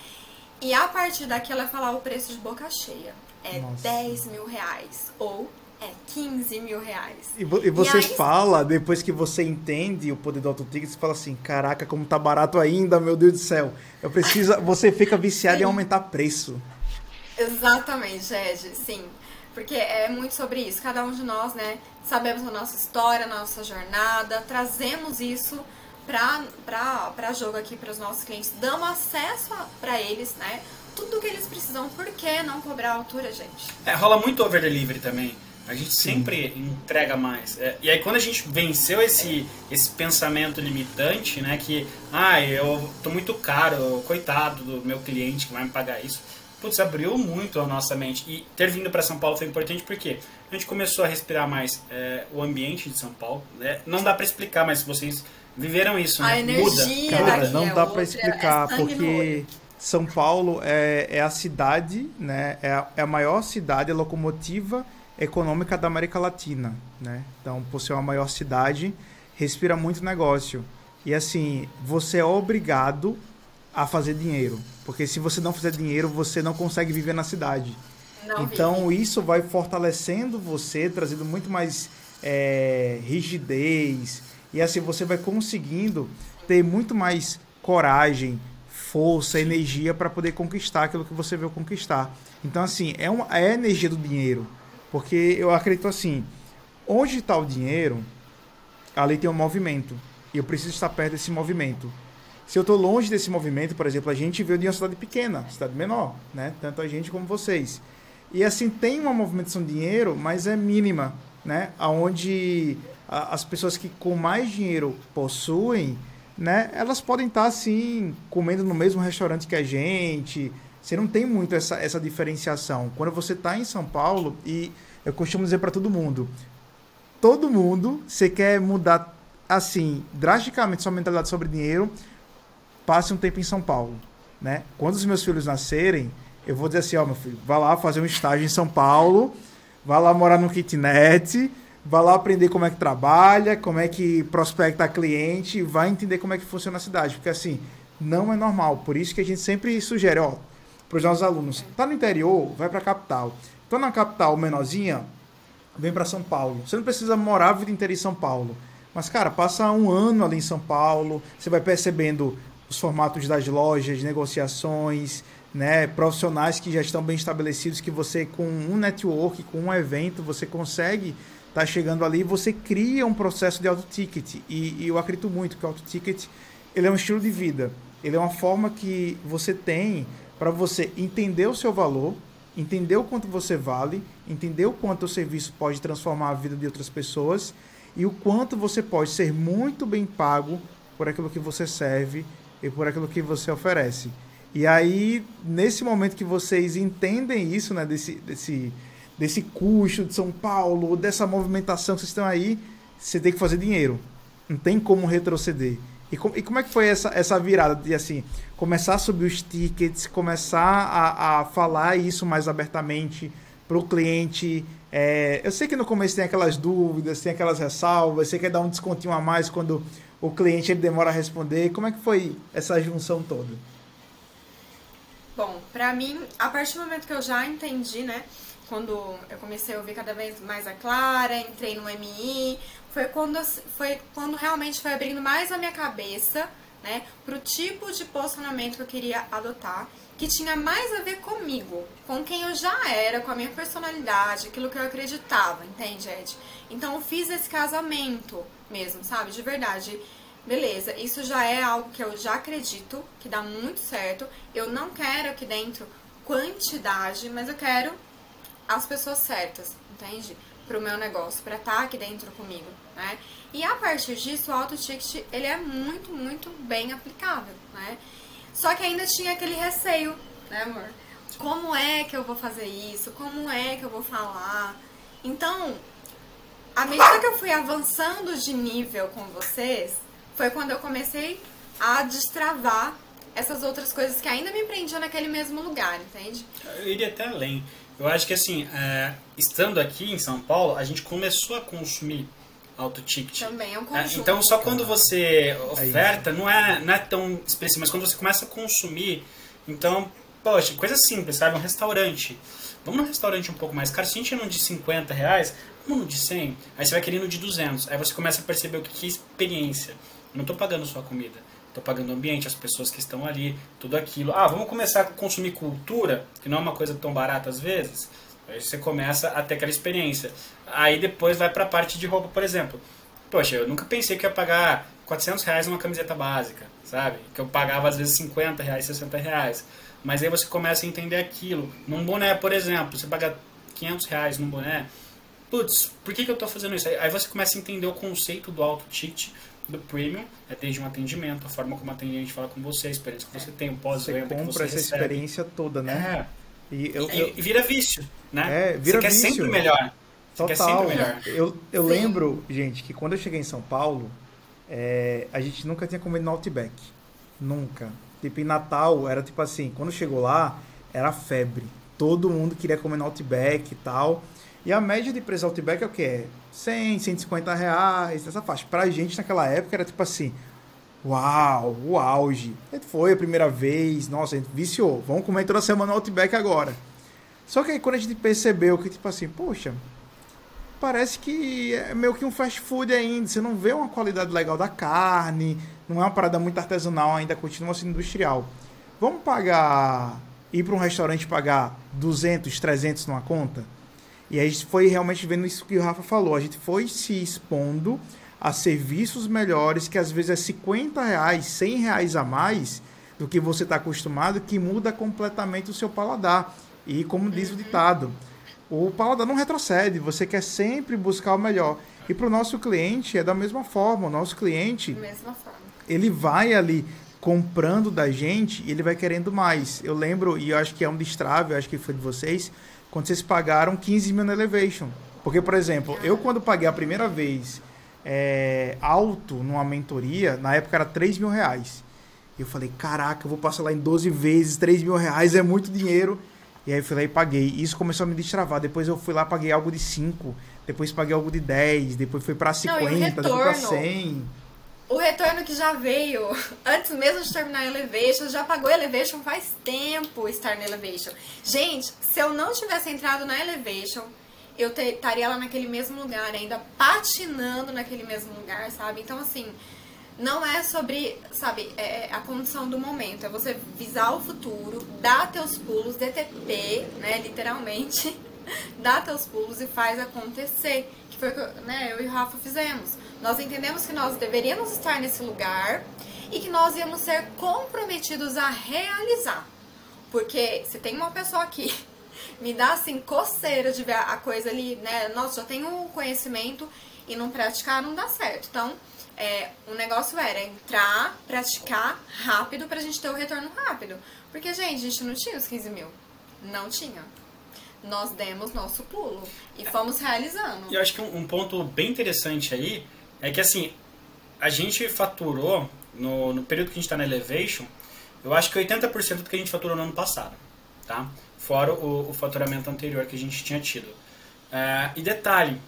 E a partir daqui ela vai falar o preço de boca cheia. Nossa. 10 mil reais ou 15 mil reais. E você fala, depois que você entende o poder do auto-ticket, você fala assim, caraca, como tá barato ainda, meu Deus do céu. Eu preciso... Você fica viciado em aumentar preço. Exatamente, Ed, sim. Porque é muito sobre isso. Cada um de nós, né, sabemos a nossa história, a nossa jornada, trazemos isso para jogo aqui para os nossos clientes, damos acesso para eles, né, tudo que eles precisam. Por que não cobrar a altura, gente? Rola muito over delivery também. A gente sempre entrega mais. E aí quando a gente venceu esse pensamento limitante, né, que eu tô muito caro, coitado do meu cliente que vai me pagar isso. Putz, abriu muito a nossa mente. E ter vindo para São Paulo foi importante porque a gente começou a respirar mais o ambiente de São Paulo. Né? Não dá para explicar, mas vocês viveram isso, né? A energia Muda. Cara, daqui não dá para explicar, porque São Paulo é a cidade, né? É a maior cidade, a locomotiva econômica da América Latina, né? Então, por ser uma maior cidade, respira muito negócio. E assim, você é obrigado a fazer dinheiro, porque se você não fizer dinheiro, você não consegue viver na cidade. Então, isso vai fortalecendo você, trazendo muito mais rigidez, e assim você vai conseguindo ter muito mais coragem, força, energia para poder conquistar aquilo que você veio conquistar. Então, assim, é a energia do dinheiro. Porque eu acredito assim, onde está o dinheiro, ali tem um movimento. E eu preciso estar perto desse movimento. Se eu estou longe desse movimento, por exemplo, a gente veio de uma cidade pequena, cidade menor, né? Tanto a gente como vocês. E assim, tem uma movimentação de dinheiro, mas é mínima, né? Onde as pessoas que com mais dinheiro possuem, né? Elas podem estar, assim, comendo no mesmo restaurante que a gente. Você não tem muito essa diferenciação. Quando você está em São Paulo, e eu costumo dizer para todo mundo, você quer mudar, assim, drasticamente sua mentalidade sobre dinheiro, passe um tempo em São Paulo, né? Quando os meus filhos nascerem, eu vou dizer assim, meu filho, vai lá fazer um estágio em São Paulo, vai lá morar no kitnet, vai lá aprender como é que trabalha, como é que prospecta cliente, vai entender como é que funciona a cidade, porque assim, não é normal. Por isso que a gente sempre sugere, para os nossos alunos. Tá no interior, vai para a capital. Então, na capital menorzinha, vem para São Paulo. Você não precisa morar a vida inteira em São Paulo. Mas, cara, passa um ano ali em São Paulo, você vai percebendo os formatos das lojas, negociações, né, profissionais que já estão bem estabelecidos, que você, com um network, com um evento, você consegue estar chegando ali e você cria um processo de auto-ticket. E eu acredito muito que o auto-ticket, ele é um estilo de vida. Ele é uma forma que você tem para você entender o seu valor, entender o quanto você vale, entender o quanto o serviço pode transformar a vida de outras pessoas e o quanto você pode ser muito bem pago por aquilo que você serve e por aquilo que você oferece. E aí, nesse momento que vocês entendem isso, né, desse custo de São Paulo, dessa movimentação que vocês estão aí, você tem que fazer dinheiro. Não tem como retroceder. E como é que foi essa virada de, assim, começar a subir os tickets, começar a falar isso mais abertamente para o cliente? Eu sei que no começo tem aquelas dúvidas, tem aquelas ressalvas, você quer dar um descontinho a mais quando o cliente ele demora a responder. Como é que foi essa junção toda? Bom, pra mim, a partir do momento que eu já entendi, né, quando eu comecei a ouvir cada vez mais a Clara, entrei no MI, foi quando realmente foi abrindo mais a minha cabeça, né, pro tipo de posicionamento que eu queria adotar, que tinha mais a ver comigo, com quem eu já era, com a minha personalidade, aquilo que eu acreditava, entende, Ed? Então eu fiz esse casamento mesmo, sabe, de verdade. Beleza, isso já é algo que eu já acredito, que dá muito certo. Eu não quero aqui dentro quantidade, mas eu quero as pessoas certas, entende? Pro meu negócio, pra estar aqui dentro comigo, né? E a partir disso, o auto-ticket, ele é muito, muito bem aplicável, né? Só que ainda tinha aquele receio, né, amor? Como é que eu vou fazer isso? Como é que eu vou falar? Então, à medida que eu fui avançando de nível com vocês, foi quando eu comecei a destravar essas outras coisas que ainda me prendiam naquele mesmo lugar, entende? Eu iria até além. Eu acho que assim, estando aqui em São Paulo, a gente começou a consumir auto-ticket. Também é um conjunto. Então só quando você oferta, não é tão expressivo, mas quando você começa a consumir, então, poxa, coisa simples, sabe? Um restaurante. Vamos num restaurante um pouco mais caro. Se a gente ir num de R$50, vamos no de 100. Aí você vai querer no de 200. Aí você começa a perceber o que é experiência. Eu não estou pagando só a comida. Estou pagando o ambiente, as pessoas que estão ali, tudo aquilo. Vamos começar a consumir cultura, que não é uma coisa tão barata às vezes. Aí você começa a ter aquela experiência. Aí depois vai para a parte de roupa, por exemplo. Poxa, eu nunca pensei que ia pagar R$400 numa camiseta básica, sabe? Que eu pagava às vezes R$50, R$60. Mas aí você começa a entender aquilo. Num boné, por exemplo, você paga R$500 num boné. Putz, por que eu estou fazendo isso? Aí você começa a entender o conceito do auto-ticket, do premium, desde um atendimento, a forma como o atendente fala com você, a experiência que você tem, o pós-venda que você compra essa recebe. Experiência toda, né? E vira vício, né? Vira você quer vício. sempre melhor. Você quer sempre melhor. Eu lembro, gente, que quando eu cheguei em São Paulo, a gente nunca tinha comido no Outback. Nunca. Tipo, em Natal, era tipo assim, quando chegou lá, era febre. Todo mundo queria comer no Outback e tal. E a média de preço do Outback é o quê? 100, R$150, essa faixa. Pra gente, naquela época, era tipo assim, uau, o auge. Foi a primeira vez, nossa, a gente viciou. Vamos comer toda semana no Outback agora. Só que aí, quando a gente percebeu que, tipo assim, poxa, parece que é meio que um fast food ainda. Você não vê uma qualidade legal da carne, não é uma parada muito artesanal, ainda continua sendo industrial. Vamos ir para um restaurante e pagar 200, 300 numa conta? E aí a gente foi realmente vendo isso que o Rafa falou. A gente foi se expondo a serviços melhores, que às vezes é R$50, R$100 a mais do que você está acostumado, que muda completamente o seu paladar. E como diz o ditado, o paladar não retrocede, você quer sempre buscar o melhor. E para o nosso cliente é da mesma forma. O nosso cliente, ele vai ali comprando da gente e ele vai querendo mais. Eu lembro, e eu acho que é um destrave, eu acho que foi de vocês, quando vocês pagaram 15 mil na Elevation. Porque, por exemplo, eu quando paguei a primeira vez alto numa mentoria, na época era R$3.000. Eu falei, caraca, eu vou passar lá em 12 vezes, R$3.000 é muito dinheiro. E aí eu fui lá e paguei. Isso começou a me destravar. Depois eu fui lá, paguei algo de 5, depois paguei algo de 10, depois foi pra 50, depois pra 100. O retorno que já veio, antes mesmo de terminar a Elevation, já pagou Elevation faz tempo estar na Elevation. Gente, se eu não tivesse entrado na Elevation, eu estaria lá naquele mesmo lugar, ainda patinando naquele mesmo lugar, sabe? Então, assim, não é sobre, sabe, a condição do momento. É você visar o futuro, dar teus pulos, DTP, né, literalmente, dá teus pulos e faz acontecer. Que foi o que eu e o Rafa fizemos. Nós entendemos que nós deveríamos estar nesse lugar e que nós íamos ser comprometidos a realizar. Porque se tem uma pessoa aqui, me dá assim coceira de ver a coisa ali, né? Nossa, já tenho conhecimento e não praticar não dá certo. Então, o negócio era entrar, praticar rápido pra gente ter o retorno rápido. Porque, gente, a gente não tinha os 15 mil. Não tinha. Nós demos nosso pulo e fomos realizando. E eu acho que um ponto bem interessante aí é que, assim, a gente faturou, no período que a gente está na Elevation, eu acho que 80% do que a gente faturou no ano passado, tá? Fora o faturamento anterior que a gente tinha tido. E detalhe,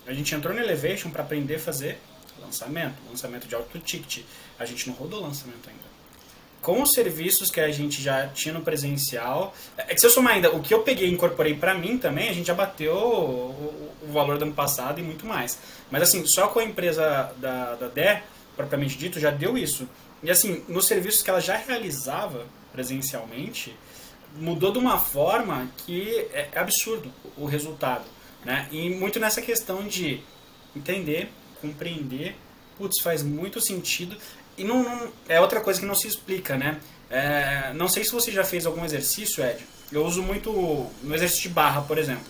a gente entrou na Elevation para aprender a fazer lançamento de alto ticket. A gente não rodou lançamento ainda. Com os serviços que a gente já tinha no presencial, é que se eu somar ainda, o que eu peguei e incorporei para mim também, a gente já bateu o valor do ano passado e muito mais. Mas assim, só com a empresa da Dé, propriamente dito, já deu isso. E assim, nos serviços que ela já realizava presencialmente, mudou de uma forma que é absurdo o resultado, né? E muito nessa questão de entender, compreender, putz, faz muito sentido. E não é outra coisa que não se explica, né? Não sei se você já fez algum exercício, Ed. Eu uso muito no exercício de barra, por exemplo.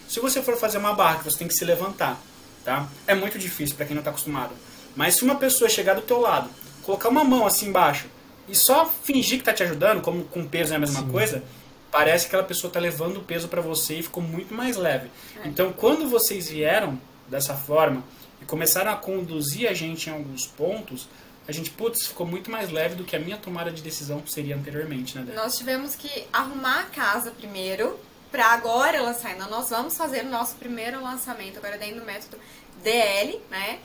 Se você for fazer uma barra que você tem que se levantar, tá? É muito difícil para quem não está acostumado. Mas se uma pessoa chegar do teu lado, colocar uma mão assim embaixo e só fingir que está te ajudando, como com peso é a mesma coisa, parece que aquela pessoa está levando o peso para você e ficou muito mais leve. Então, quando vocês vieram dessa forma e começaram a conduzir a gente em alguns pontos, a gente, ficou muito mais leve do que a minha tomada de decisão seria anteriormente, né, Débora? Nós tivemos que arrumar a casa primeiro, para agora lançar. Então, nós vamos fazer o nosso primeiro lançamento, agora dentro do método DL, né?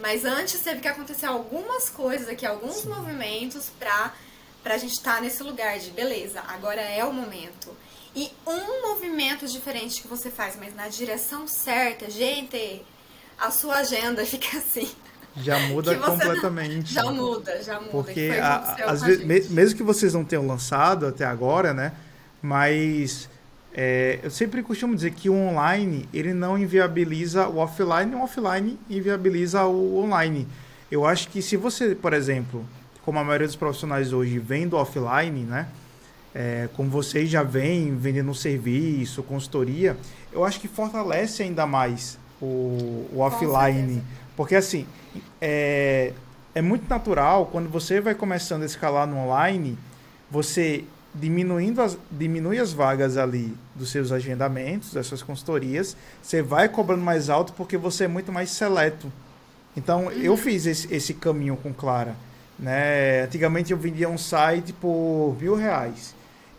Mas antes teve que acontecer algumas coisas aqui, alguns movimentos pra gente estar nesse lugar de, beleza, agora é o momento. E um movimento diferente que você faz, mas na direção certa, gente, a sua agenda fica assim... Já muda completamente. Já muda. Porque, às vezes, mesmo que vocês não tenham lançado até agora, né? Mas eu sempre costumo dizer que o online, ele não inviabiliza o offline inviabiliza o online. Eu acho que se você, por exemplo, como a maioria dos profissionais hoje vem do offline, né? Como vocês já vêm vendendo serviço, consultoria, eu acho que fortalece ainda mais o offline. Porque, assim, é muito natural, quando você vai começando a escalar no online, você diminui as vagas ali dos seus agendamentos, das suas consultorias, você vai cobrando mais alto porque você é muito mais seleto. Então, eu fiz esse caminho com Clara, né? Antigamente eu vendia um site por R$1.000.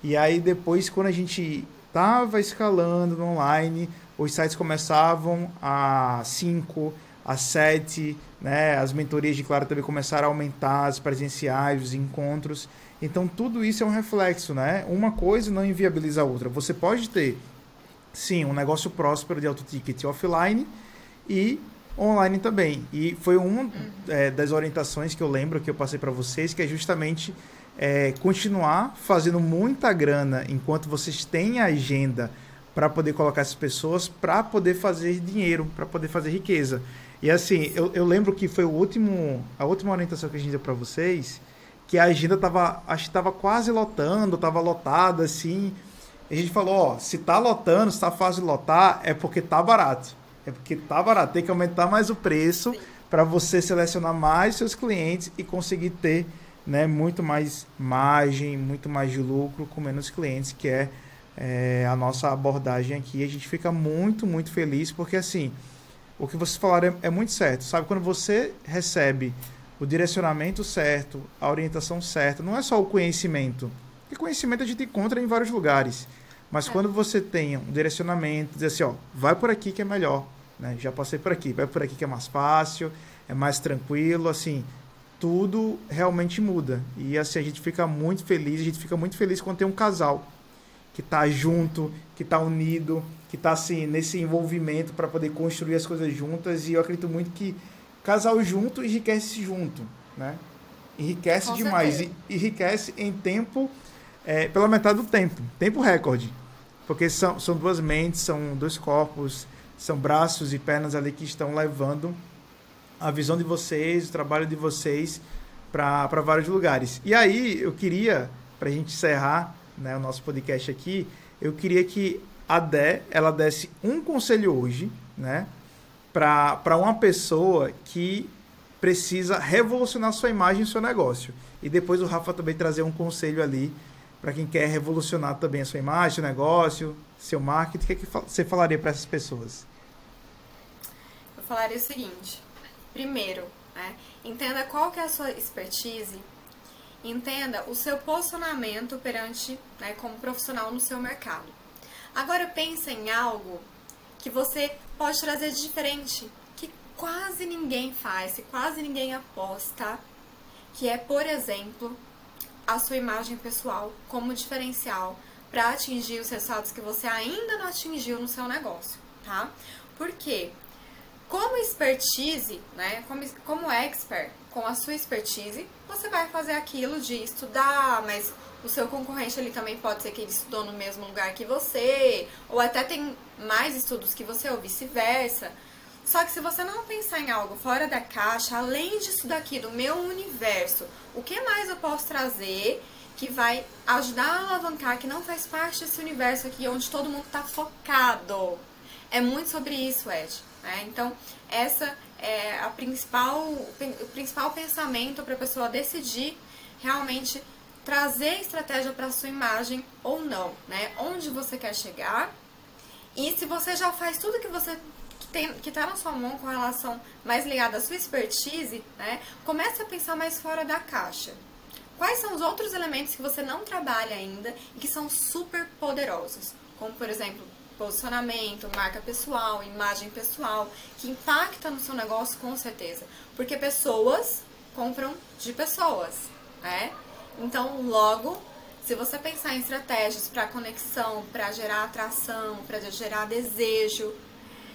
E aí, depois, quando a gente estava escalando no online, os sites começavam a 5... a 7, né? As mentorias de Clara também começaram a aumentar, as presenciais, os encontros. Então, tudo isso é um reflexo, né? Uma coisa não inviabiliza a outra. Você pode ter, sim, um negócio próspero de alto ticket offline e online também. E foi uma das orientações que eu lembro que eu passei para vocês, que é justamente continuar fazendo muita grana enquanto vocês têm a agenda para poder colocar essas pessoas, para poder fazer dinheiro, para poder fazer riqueza. E assim, eu lembro que foi a última orientação que a gente deu para vocês, que a agenda estava quase lotando, estava lotada, assim. E a gente falou, se está lotando, se está fácil de lotar, é porque está barato. É porque está barato. Tem que aumentar mais o preço para você selecionar mais seus clientes e conseguir ter, né, muito mais margem, muito mais de lucro com menos clientes, que é a nossa abordagem aqui. A gente fica muito, muito feliz, porque assim... O que vocês falaram é muito certo, sabe? Quando você recebe o direcionamento certo, a orientação certa, não é só o conhecimento. Porque conhecimento a gente encontra em vários lugares. Mas quando você tem um direcionamento, diz assim, vai por aqui que é melhor, né? Já passei por aqui, vai por aqui que é mais fácil. é mais tranquilo, assim, tudo realmente muda. E assim, a gente fica muito feliz quando tem um casal que tá junto, que tá unido, que tá assim, nesse envolvimento para poder construir as coisas juntas. E eu acredito muito que casal junto enriquece junto, né? Enriquece demais. E enriquece em tempo, pela metade do tempo recorde. Porque são duas mentes, são dois corpos, são braços e pernas ali que estão levando a visão de vocês, o trabalho de vocês para vários lugares. E aí, eu queria, para a gente encerrar, né, o nosso podcast aqui, eu queria que a Dé, ela desse um conselho hoje, né, para uma pessoa que precisa revolucionar sua imagem e seu negócio. E depois o Rafa também trazer um conselho ali para quem quer revolucionar também a sua imagem, seu negócio, seu marketing. O que você falaria para essas pessoas? Eu falaria o seguinte. Primeiro, né, entenda qual que é a sua expertise, entenda o seu posicionamento perante, né, como profissional no seu mercado. Agora pense em algo que você pode trazer de diferente, que quase ninguém faz, que quase ninguém aposta, que é, por exemplo, a sua imagem pessoal como diferencial para atingir os resultados que você ainda não atingiu no seu negócio, tá? Por quê? Como expertise, né, como expert, com a sua expertise, você vai fazer aquilo de estudar, mas o seu concorrente ali também pode ser que ele estudou no mesmo lugar que você, ou até tem mais estudos que você, ou vice-versa. Só que se você não pensar em algo fora da caixa, além disso daqui, do meu universo, o que mais eu posso trazer que vai ajudar a alavancar, que não faz parte desse universo aqui, onde todo mundo está focado? É muito sobre isso, Ed. Então, essa é o principal pensamento para a pessoa decidir realmente trazer estratégia para a sua imagem ou não, né? Onde você quer chegar e se você já faz tudo que está na sua mão com relação mais ligada à sua expertise, né? Comece a pensar mais fora da caixa. Quais são os outros elementos que você não trabalha ainda e que são super poderosos? Como, por exemplo, posicionamento, marca pessoal, imagem pessoal, que impacta no seu negócio com certeza. Porque pessoas compram de pessoas, né? Então, logo, se você pensar em estratégias para conexão, para gerar atração, para gerar desejo,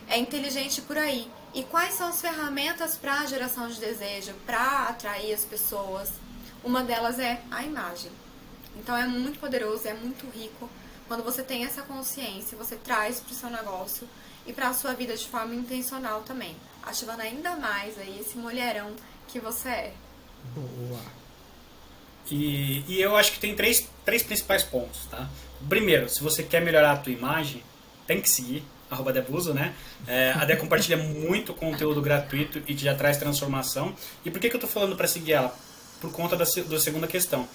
é inteligente por aí. E quais são as ferramentas para a geração de desejo, para atrair as pessoas? Uma delas é a imagem. Então, é muito poderoso, é muito rico. Quando você tem essa consciência, você traz para o seu negócio e para a sua vida de forma intencional também, ativando ainda mais aí esse mulherão que você é. Boa! E eu acho que tem três principais pontos, tá? Primeiro, se você quer melhorar a tua imagem, tem que seguir @debuso, né? A Dé compartilha muito conteúdo gratuito e que já traz transformação. E por que eu tô falando para seguir ela? Por conta da segunda questão.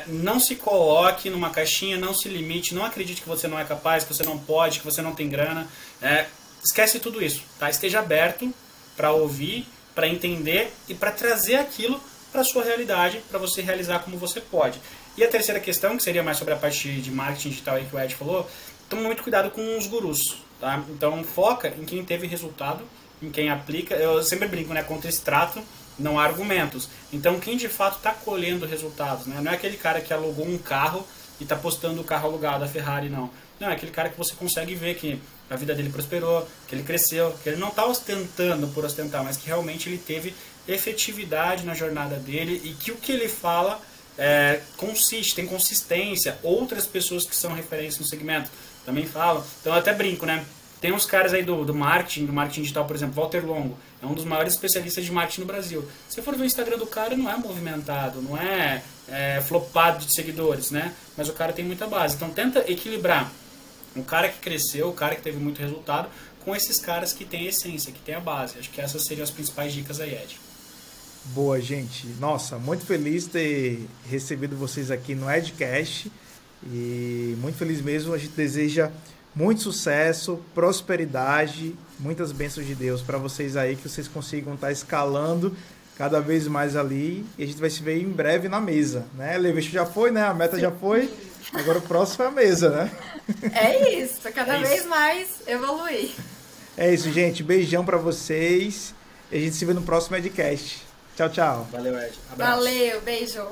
Não se coloque numa caixinha, não se limite, não acredite que você não é capaz, que você não pode, que você não tem grana. Esquece tudo isso, tá? Esteja aberto para ouvir, para entender e para trazer aquilo para a sua realidade, para você realizar como você pode. E a terceira questão, que seria mais sobre a parte de marketing digital aí que o Ed falou, toma muito cuidado com os gurus, tá? Então foca em quem teve resultado, em quem aplica. Eu sempre brinco, né? Contra extrato não há argumentos. Então quem de fato está colhendo resultados, né? Não é aquele cara que alugou um carro e está postando o carro alugado, a Ferrari, não. Não, é aquele cara que você consegue ver que a vida dele prosperou, que ele cresceu, que ele não está ostentando por ostentar, mas que realmente ele teve efetividade na jornada dele e que o que ele fala tem consistência. Outras pessoas que são referências no segmento também falam. Então eu até brinco, né? Tem uns caras aí do marketing digital, por exemplo, Walter Longo, é um dos maiores especialistas de marketing no Brasil. Se você for ver o Instagram do cara, não é movimentado, não é flopado de seguidores, né? Mas o cara tem muita base. Então tenta equilibrar o cara que cresceu, o cara que teve muito resultado, com esses caras que têm essência, que têm a base. Acho que essas seriam as principais dicas aí, Ed. Boa, gente. Nossa, muito feliz de ter recebido vocês aqui no Edcast. E muito feliz mesmo. A gente deseja muito sucesso, prosperidade, muitas bênçãos de Deus para vocês aí, que vocês consigam estar escalando cada vez mais ali. E a gente vai se ver em breve na mesa, né? Levecho já foi, né? A meta já foi. Agora o próximo é a mesa, né? É isso. Cada vez mais evoluir. É isso, gente. Beijão para vocês. E a gente se vê no próximo Edcast. Tchau, tchau. Valeu, Ed. Abraço. Valeu, beijo.